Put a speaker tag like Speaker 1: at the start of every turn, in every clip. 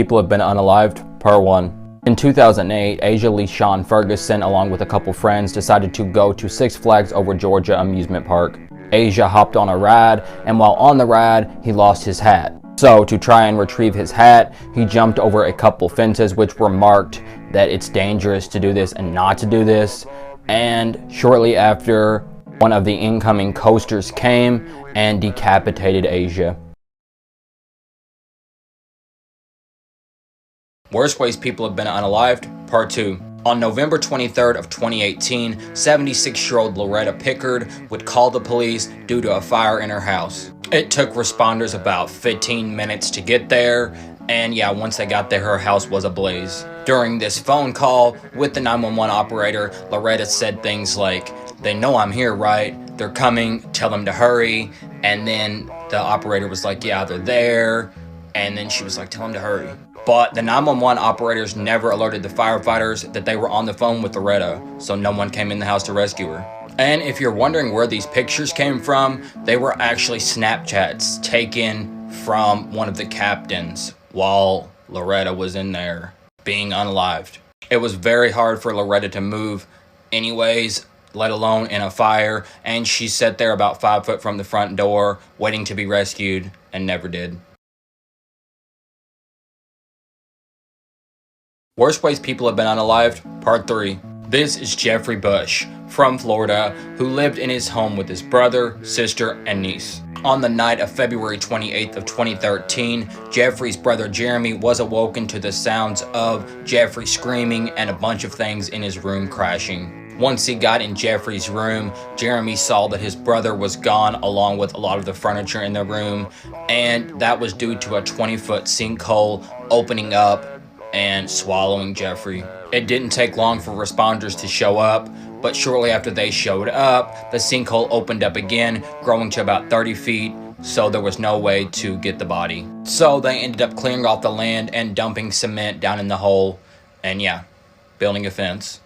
Speaker 1: People have been unalived, Part 1. In 2008, Asia Lee Sean Ferguson, along with a couple friends, decided to go to Six Flags Over Georgia amusement park. Asia hopped on a ride, and while on the ride, he lost his hat. So, to try and retrieve his hat, he jumped over a couple fences which were marked that it's dangerous to do this and not to do this. And shortly after, one of the incoming coasters came and decapitated Asia. Worst ways people have been unalived, Part 2. On November 23rd of 2018, 76-year-old Loretta Picker would call the police due to a fire in her house. It took responders about 15 minutes to get there, and yeah, once they got there, her house was ablaze. During this phone call with the 911 operator, Loretta said things like, "They know I'm here, right? They're coming, tell them to hurry." And then the operator was like, "Yeah, they're there." And then she was like, "Tell them to hurry." But the 911 operators never alerted the firefighters that they were on the phone with Loretta, so no one came in the house to rescue her. And if you're wondering where these pictures came from, they were actually Snapchats taken from one of the captains while Loretta was in there being unalived. It was very hard for Loretta to move anyways, let alone in a fire, and she sat there about 5 foot from the front door waiting to be rescued and never did. Worst ways people have been unalived, Part 3. This is Jeffrey Bush from Florida, who lived in his home with his brother, sister, and niece. On the night of February 28th of 2013, Jeffrey's brother Jeremy was awoken to the sounds of Jeffrey screaming and a bunch of things in his room crashing. Once he got in Jeffrey's room, Jeremy saw that his brother was gone along with a lot of the furniture in the room, and that was due to a 20-foot sinkhole opening up and swallowing Jeffrey. It didn't take long for responders to show up, but shortly after they showed up, the sinkhole opened up again, growing to about 30 feet, so there was no way to get the body. So they ended up clearing off the land and dumping cement down in the hole, and yeah, building a fence.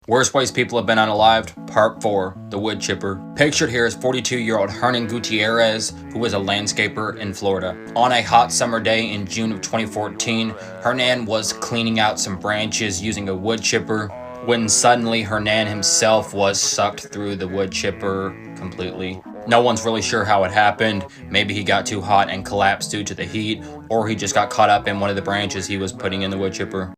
Speaker 1: Worst ways people have been unalived, Part 4, the wood chipper. Pictured here is 42-year-old Hernan Gutierrez, who is a landscaper in Florida. On a hot summer day in June of 2014, Hernan was cleaning out some branches using a wood chipper when suddenly Hernan himself was sucked through the wood chipper completely. No one's really sure how it happened. Maybe he got too hot and collapsed due to the heat, or he just got caught up in one of the branches he was putting in the wood chipper.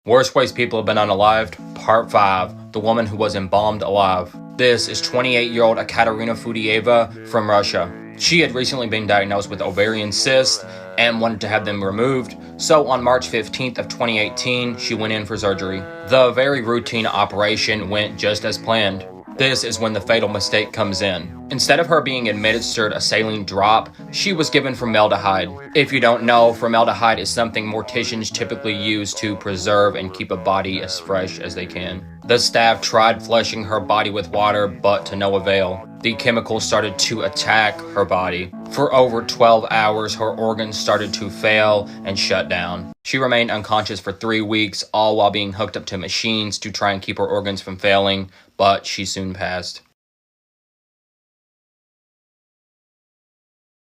Speaker 1: Worst ways people have been unalived, Part 5, the woman who was embalmed alive. This is 28-year-old Ekaterina Fudieva from Russia. She had recently been diagnosed with ovarian cysts and wanted to have them removed, so on March 15th of 2018, she went in for surgery. The very routine operation went just as planned. This is when the fatal mistake comes in. Instead of her being administered a saline drop, she was given formaldehyde. If you don't know, formaldehyde is something morticians typically use to preserve and keep a body as fresh as they can. The staff tried flushing her body with water, but to no avail. The chemicals started to attack her body. For over 12 hours, her organs started to fail and shut down. She remained unconscious for 3 weeks, all while being hooked up to machines to try and keep her organs from failing, but she soon passed.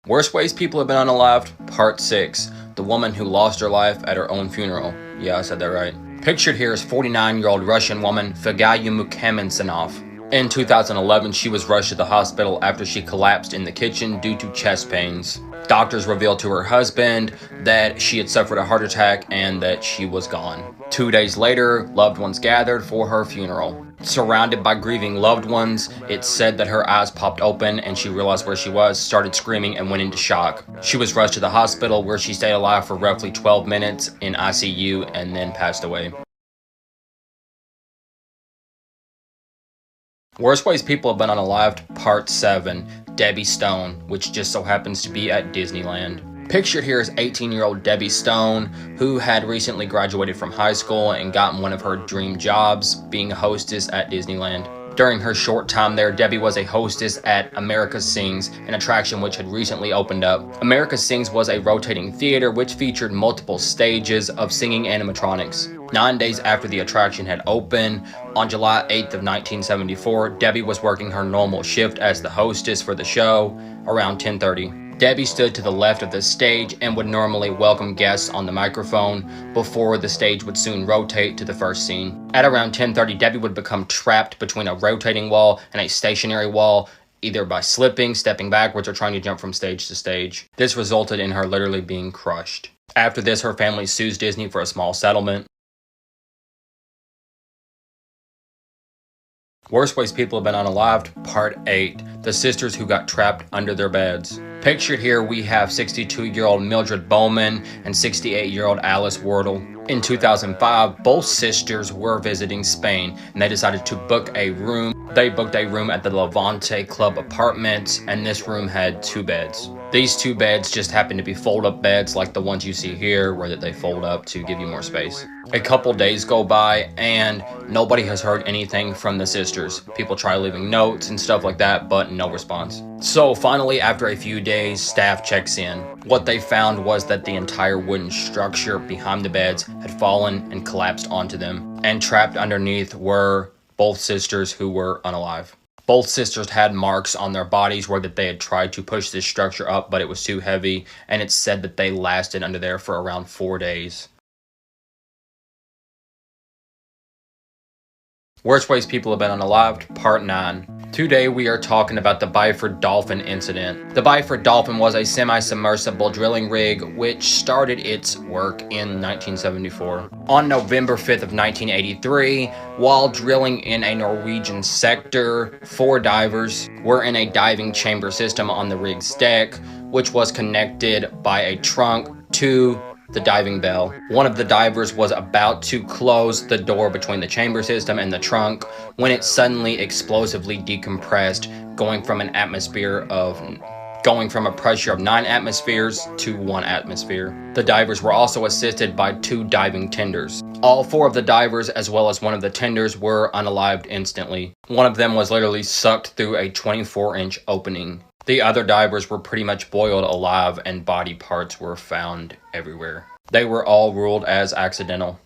Speaker 1: Worst ways people have been unalived, Part 6, the woman who lost her life at her own funeral. Yeah, I said that right. Pictured here is 49-year-old Russian woman Fagaya Mukamensanov. In 2011, she was rushed to the hospital after she collapsed in the kitchen due to chest pains. Doctors revealed to her husband that she had suffered a heart attack and that she was gone. 2 days later, loved ones gathered for her funeral. Surrounded by grieving loved ones, it's said that her eyes popped open and she realized where she was, started screaming, and went into shock. She was rushed to the hospital where she stayed alive for roughly 12 minutes in ICU and then passed away. Worst ways people have been unalived, Part 7, Debbie Stone, which just so happens to be at Disneyland. Pictured here is 18-year-old Debbie Stone, who had recently graduated from high school and gotten one of her dream jobs, being a hostess at Disneyland. During her short time there, Debbie was a hostess at America Sings, an attraction which had recently opened up. America Sings was a rotating theater which featured multiple stages of singing animatronics. 9 days after the attraction had opened, on July 8th of 1974, Debbie was working her normal shift as the hostess for the show around 10:30. Debbie stood to the left of the stage and would normally welcome guests on the microphone before the stage would soon rotate to the first scene. At around 10:30, Debbie would become trapped between a rotating wall and a stationary wall, either by slipping, stepping backwards, or trying to jump from stage to stage. This resulted in her literally being crushed. After this, her family sues Disney for a small settlement. Worst Ways People Have Been Unalived, Part 8. The sisters who got trapped under their beds. Pictured here, we have 62-year-old Mildred Bowman and 68-year-old Alice Wardle. In 2005, both sisters were visiting Spain, and they decided to book a room. They booked a room at the Levante Club Apartments, and this room had 2 beds. These 2 beds just happened to be fold-up beds like the ones you see here, where they fold up to give you more space. A couple days go by, and nobody has heard anything from the sisters. People try leaving notes and stuff like that, but no response. So finally, after a few days, staff checks in. What they found was that the entire wooden structure behind the beds had fallen and collapsed onto them, and trapped underneath were both sisters who were unalive. Both sisters had marks on their bodies where that they had tried to push this structure up, but it was too heavy, and it's said that they lasted under there for around 4 days. Worst Ways People Have Been Unalived, Part 9. Today we are talking about the Byford Dolphin incident. The Byford Dolphin was a semi-submersible drilling rig which started its work in 1974. On November 5th of 1983, while drilling in a Norwegian sector, 4 divers were in a diving chamber system on the rig's deck, which was connected by a trunk to the diving bell. One of the divers was about to close the door between the chamber system and the trunk when it suddenly explosively decompressed, going from a pressure of 9 atmospheres to 1 atmosphere. The divers were also assisted by 2 diving tenders. All 4 of the divers, as well as one of the tenders, were unalived instantly. One of them was literally sucked through a 24-inch opening. The other divers were pretty much boiled alive, and body parts were found everywhere. They were all ruled as accidental.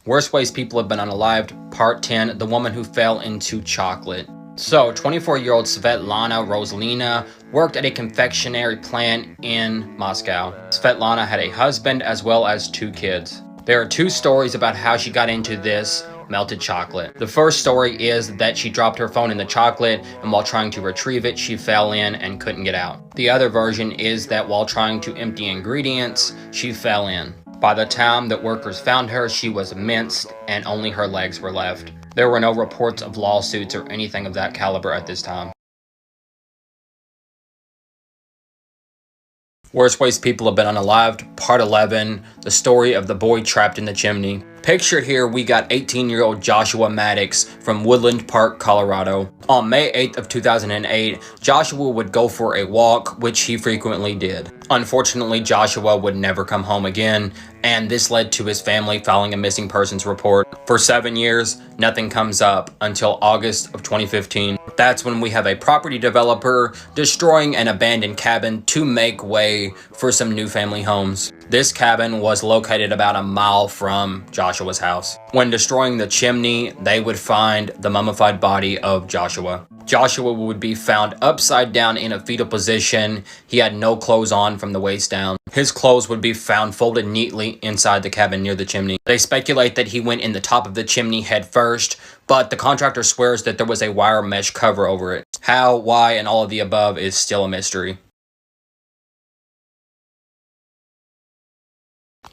Speaker 1: Worst Ways People Have Been Unalived, Part 10, The Woman Who Fell into Chocolate. So, 24-year-old Svetlana Roslina worked at a confectionery plant in Moscow. Svetlana had a husband as well as 2 kids. There are 2 stories about how she got into this melted chocolate. The first story is that she dropped her phone in the chocolate, and while trying to retrieve it, she fell in and couldn't get out. The other version is that while trying to empty ingredients, she fell in. By the time that workers found her, she was minced and only her legs were left. There were no reports of lawsuits or anything of that caliber at this time. Worst Ways People Have Been Unalived, Part 11, The Story of the Boy Trapped in the Chimney. Pictured here, we got 18-year-old Joshua Maddox from Woodland Park, Colorado. On May 8th of 2008, Joshua would go for a walk, which he frequently did. Unfortunately, Joshua would never come home again, and this led to his family filing a missing persons report. For 7 years, nothing comes up until August of 2015. That's when we have a property developer destroying an abandoned cabin to make way for some new family homes. This cabin was located about a mile from Joshua's house. When destroying the chimney, they would find the mummified body of Joshua. Joshua would be found upside down in a fetal position. He had no clothes on from the waist down. His clothes would be found folded neatly inside the cabin near the chimney. They speculate that he went in the top of the chimney head first, but the contractor swears that there was a wire mesh cover over it. How, why, and all of the above is still a mystery.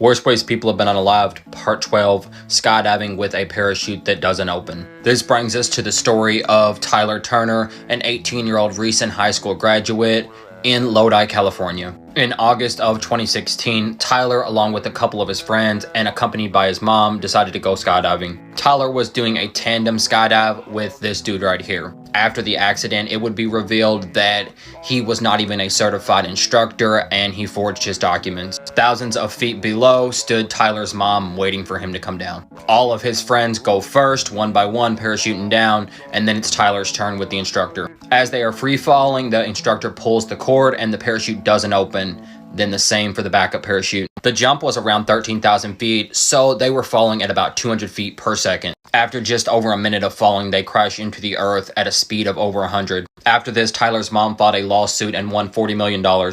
Speaker 1: Worst Ways People Have Been Unalived, Part 12, Skydiving with a Parachute That Doesn't Open. This brings us to the story of Tyler Turner, an 18-year-old recent high school graduate in Lodi, California. In August of 2016, Tyler, along with a couple of his friends and accompanied by his mom, decided to go skydiving. Tyler was doing a tandem skydive with this dude right here. After the accident, it would be revealed that he was not even a certified instructor and he forged his documents. Thousands of feet below stood Tyler's mom waiting for him to come down. All of his friends go first, one by one, parachuting down, and then it's Tyler's turn with the instructor. As they are free falling, the instructor pulls the cord and the parachute doesn't open. Then the same for the backup parachute. The jump was around 13,000 feet, so they were falling at about 200 feet per second. After just over a minute of falling, they crashed into the earth at a speed of over 100. After this, Tyler's mom filed a lawsuit and won $40 million.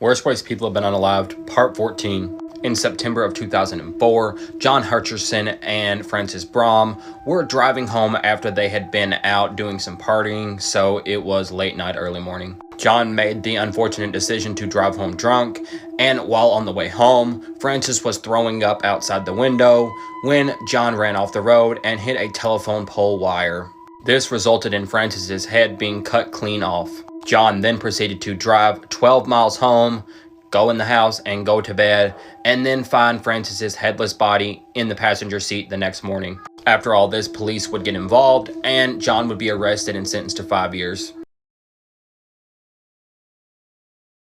Speaker 1: Worst place people have been unalived, Part 14. In September of 2004, John Hutcherson and Francis Brom were driving home after they had been out doing some partying, so it was late night, early morning. John made the unfortunate decision to drive home drunk, and while on the way home, Francis was throwing up outside the window when John ran off the road and hit a telephone pole wire. This resulted in Francis's head being cut clean off. John then proceeded to drive 12 miles home, go in the house and go to bed, and then find Francis's headless body in the passenger seat the next morning. After all this, police would get involved, and John would be arrested and sentenced to 5 years.